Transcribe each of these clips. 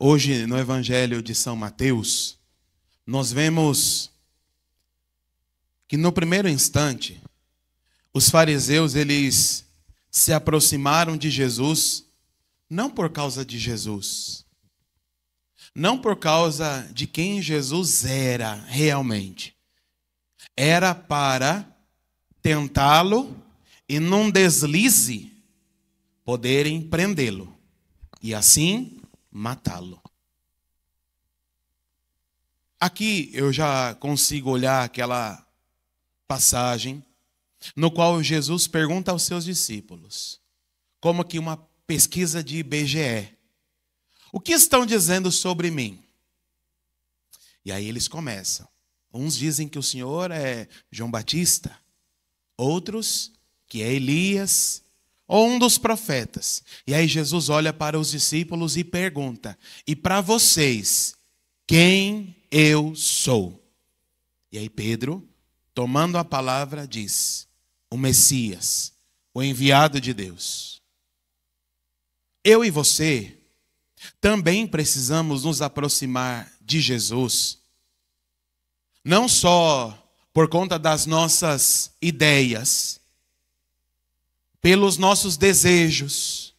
Hoje, no Evangelho de São Mateus, nós vemos que no primeiro instante, os fariseus, eles se aproximaram de Jesus, não por causa de Jesus, não por causa de quem Jesus era realmente. Era para tentá-lo e num deslize poderem prendê-lo e assim matá-lo. Aqui eu já consigo olhar aquela passagem no qual Jesus pergunta aos seus discípulos, como que uma pesquisa de IBGE: o que estão dizendo sobre mim? E aí eles começam. Uns dizem que o Senhor é João Batista, outros que é Elias, ou um dos profetas. E aí Jesus olha para os discípulos e pergunta: e para vocês, quem eu sou? E aí Pedro, tomando a palavra, diz: o Messias, o enviado de Deus. Eu e você também precisamos nos aproximar de Jesus, não só por conta das nossas ideias, pelos nossos desejos,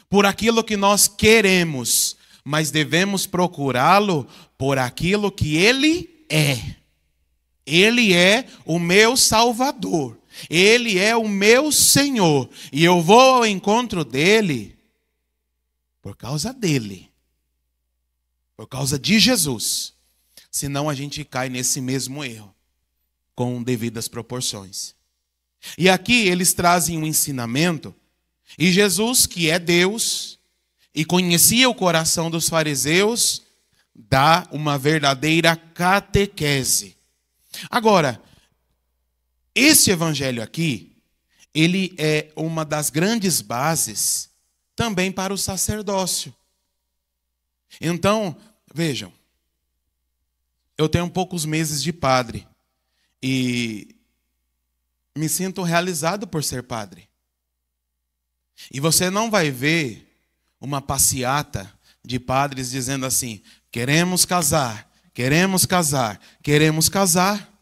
por aquilo que nós queremos, mas devemos procurá-lo por aquilo que Ele é. Ele é o meu Salvador, Ele é o meu Senhor, e eu vou ao encontro dEle por causa dEle, por causa de Jesus. Senão a gente cai nesse mesmo erro, com devidas proporções. E aqui eles trazem um ensinamento, e Jesus, que é Deus, e conhecia o coração dos fariseus, dá uma verdadeira catequese. Agora, esse evangelho aqui, ele é uma das grandes bases também para o sacerdócio. Então, vejam, eu tenho poucos meses de padre e me sinto realizado por ser padre. E você não vai ver uma passeata de padres dizendo assim: queremos casar, queremos casar, queremos casar.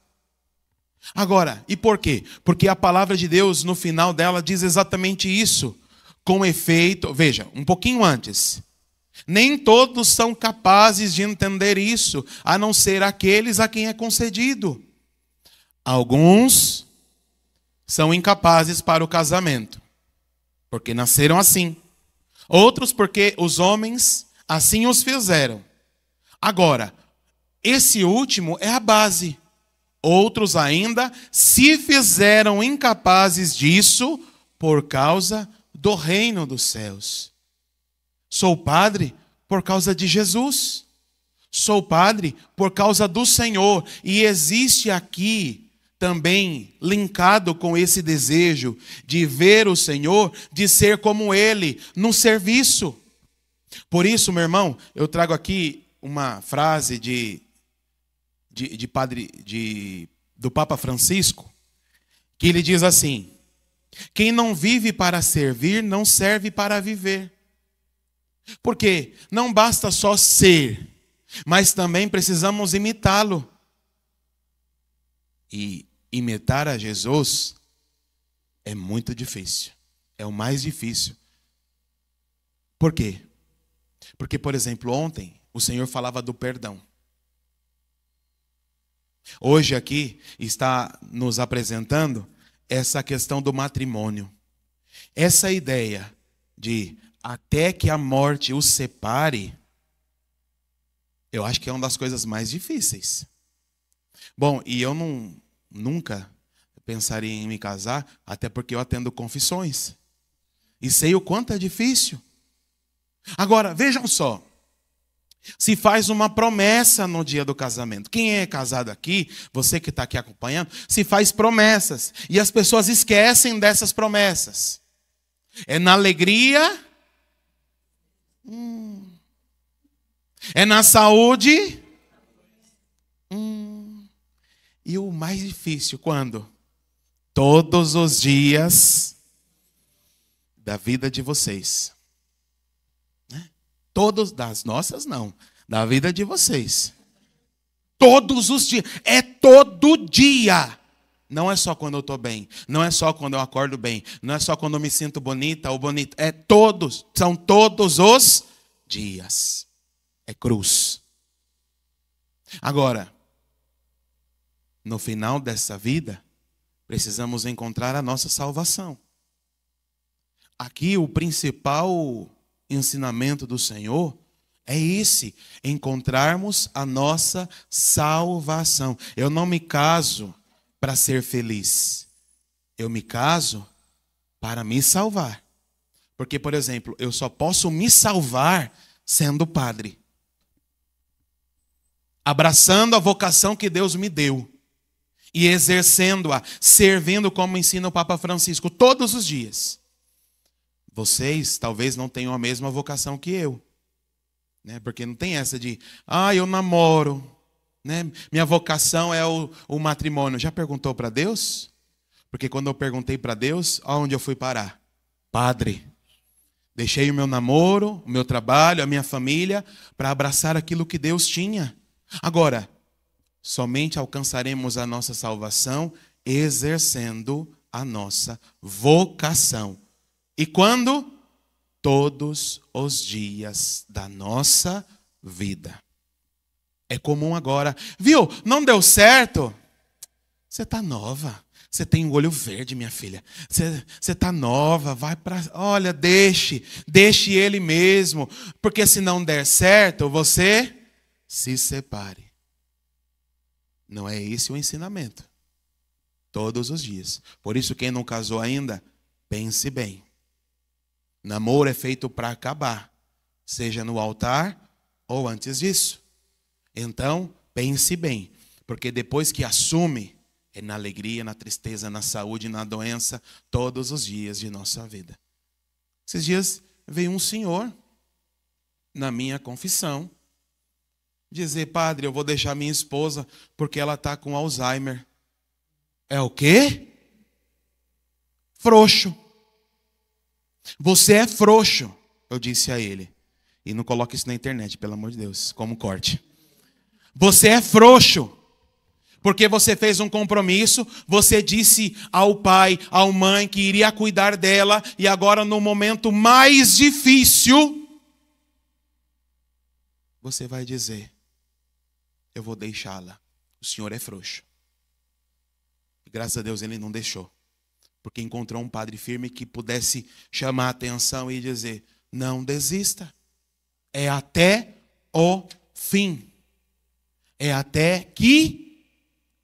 Agora, e por quê? Porque a palavra de Deus, no final dela, diz exatamente isso. Com efeito, veja, um pouquinho antes: nem todos são capazes de entender isso, a não ser aqueles a quem é concedido. Alguns são incapazes para o casamento, porque nasceram assim. Outros porque os homens assim os fizeram. Agora, esse último é a base. Outros ainda se fizeram incapazes disso por causa do reino dos céus. Sou padre por causa de Jesus. Sou padre por causa do Senhor. E existe aqui também linkado com esse desejo de ver o Senhor, de ser como Ele no serviço. Por isso, meu irmão, eu trago aqui uma frase do Papa Francisco, que ele diz assim: quem não vive para servir, não serve para viver. Porque não basta só ser, mas também precisamos imitá-lo. E imitar a Jesus é muito difícil. É o mais difícil. Por quê? Porque, por exemplo, ontem o Senhor falava do perdão. Hoje aqui está nos apresentando essa questão do matrimônio. Essa ideia de até que a morte os separe, eu acho que é uma das coisas mais difíceis. Bom, e eu nunca pensaria em me casar, até porque eu atendo confissões. E sei o quanto é difícil. Agora, vejam só. Se faz uma promessa no dia do casamento. Quem é casado aqui, você que está aqui acompanhando, se faz promessas. E as pessoas esquecem dessas promessas. É na alegria. É na saúde. E o mais difícil, quando? Todos os dias da vida de vocês. Todos, das nossas não, da vida de vocês. Todos os dias, é todo dia. Não é só quando eu estou bem, não é só quando eu acordo bem, não é só quando eu me sinto bonita ou bonito, são todos os dias. É cruz. Agora, no final dessa vida, precisamos encontrar a nossa salvação. Aqui o principal ensinamento do Senhor é esse: encontrarmos a nossa salvação. Eu não me caso para ser feliz. Eu me caso para me salvar. Porque, por exemplo, eu só posso me salvar sendo padre. Abraçando a vocação que Deus me deu. E exercendo-a, servindo como ensina o Papa Francisco todos os dias. Vocês talvez não tenham a mesma vocação que eu. Né? Porque não tem essa de, eu namoro. Né? Minha vocação é o matrimônio. Já perguntou para Deus? Porque quando eu perguntei para Deus, aonde eu fui parar? Padre. Deixei o meu namoro, o meu trabalho, a minha família, para abraçar aquilo que Deus tinha. Agora, somente alcançaremos a nossa salvação exercendo a nossa vocação. E quando? Todos os dias da nossa vida. É comum agora. Viu? Não deu certo? Você está nova. Você tem o olho verde, minha filha. Você está nova. Vai para. Olha, deixe ele mesmo. Porque se não der certo, você se separe. Não é esse o ensinamento. Todos os dias. Por isso, quem não casou ainda, pense bem. Namoro é feito para acabar. Seja no altar ou antes disso. Então, pense bem, porque depois que assume, é na alegria, na tristeza, na saúde, na doença, todos os dias de nossa vida. Esses dias veio um senhor na minha confissão dizer: padre, eu vou deixar minha esposa porque ela está com Alzheimer. É o quê? Frouxo. Você é frouxo, eu disse a ele. E não coloque isso na internet, pelo amor de Deus, como corte. Você é frouxo, porque você fez um compromisso, você disse ao pai, à mãe que iria cuidar dela, e agora no momento mais difícil, você vai dizer: eu vou deixá-la. O senhor é frouxo. E graças a Deus ele não deixou, porque encontrou um padre firme que pudesse chamar a atenção e dizer: não desista, é até o fim. É até que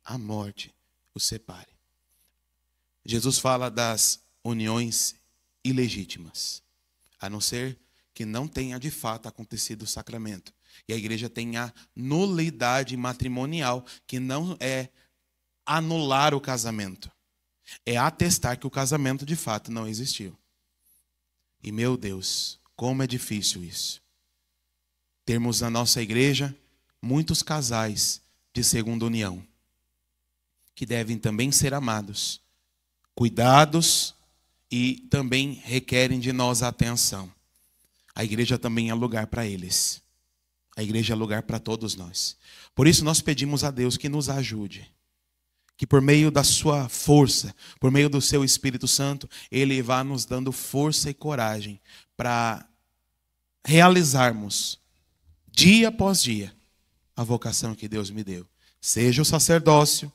a morte o separe. Jesus fala das uniões ilegítimas, a não ser que não tenha de fato acontecido o sacramento. E a igreja tem a nulidade matrimonial, que não é anular o casamento, é atestar que o casamento de fato não existiu. E meu Deus, como é difícil isso. Termos na nossa igreja muitos casais de segunda união, que devem também ser amados, cuidados e também requerem de nós atenção. A igreja também é lugar para eles. A igreja é lugar para todos nós. Por isso nós pedimos a Deus que nos ajude, que por meio da sua força, por meio do seu Espírito Santo, Ele vá nos dando força e coragem para realizarmos, dia após dia, a vocação que Deus me deu. Seja o sacerdócio,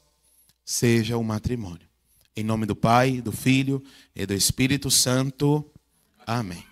seja o matrimônio. Em nome do Pai, do Filho e do Espírito Santo. Amém.